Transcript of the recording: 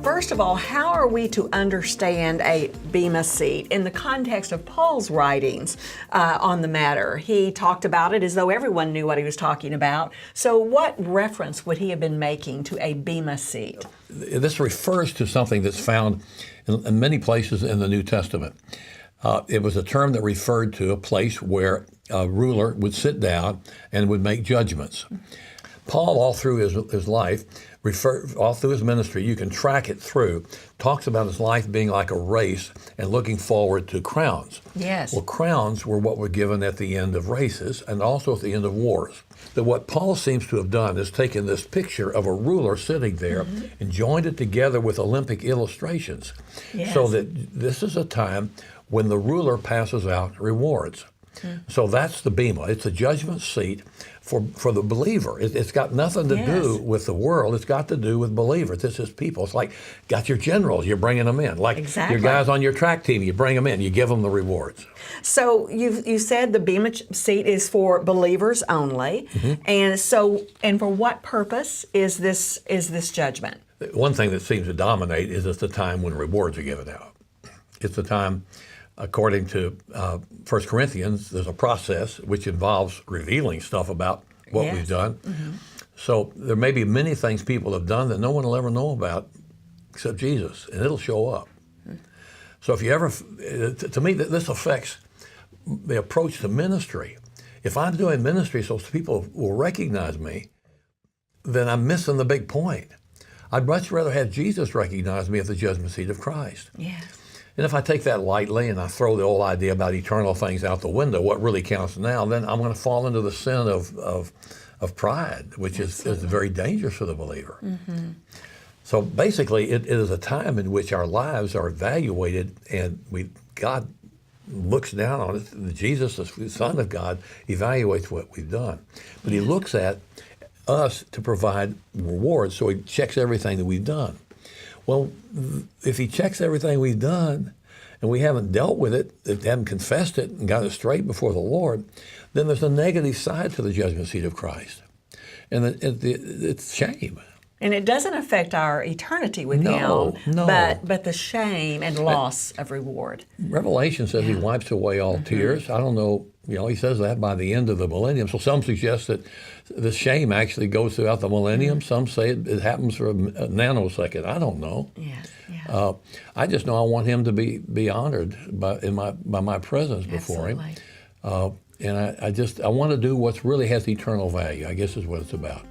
First of all, how are we to understand a bema seat in the context of Paul's writings on the matter? He talked about it as though everyone knew what he was talking about. So what reference would he have been making to a bema seat? This refers to something that's found in many places in the New Testament. It was a term that referred to a place where a ruler would sit down and would make judgments. Paul, all through his life, all through his ministry, you can track it through, talks about his life being like a race and looking forward to crowns. Yes. Well, crowns were what were given at the end of races and also at the end of wars. But what Paul seems to have done is taken this picture of a ruler sitting there and joined it together with Olympic illustrations. Yes. So that this is a time when the ruler passes out rewards. So that's the bema. It's a judgment seat for the believer. It's got nothing to do with the world. It's got to do with believers. This is people. It's like, got your generals, you're bringing them in. Like your guys on your track team, you bring them in, you give them the rewards. So you said the bema seat is for believers only. And for what purpose is this judgment? One thing that seems to dominate is it's the time when rewards are given out. It's the time, according to 1 Corinthians, there's a process which involves revealing stuff about what we've done. So there may be many things people have done that no one will ever know about except Jesus, and it'll show up. So if you ever, to me, this affects the approach to ministry. If I'm doing ministry so people will recognize me, then I'm missing the big point. I'd much rather have Jesus recognize me at the judgment seat of Christ. Yes. And if I take that lightly and I throw the old idea about eternal things out the window, what really counts now, then I'm going to fall into the sin of pride, which is very dangerous for the believer. So basically, it is a time in which our lives are evaluated, and God looks down on it. Jesus, the Son of God, evaluates what we've done. But he looks at us to provide rewards, so he checks everything that we've done. Well, if he checks everything we've done and we haven't dealt with it, haven't confessed it and got it straight before the Lord, then there's a negative side to the judgment seat of Christ. And it's shame. And it doesn't affect our eternity with Him, but the shame and loss of reward. Revelation says he wipes away all tears. I don't know, he says that by the end of the millennium. So some suggest that the shame actually goes throughout the millennium. Some say it happens for a nanosecond. I don't know. I just know I want him to be honored by my presence before him. And I want to do what really has eternal value, I guess is what it's about.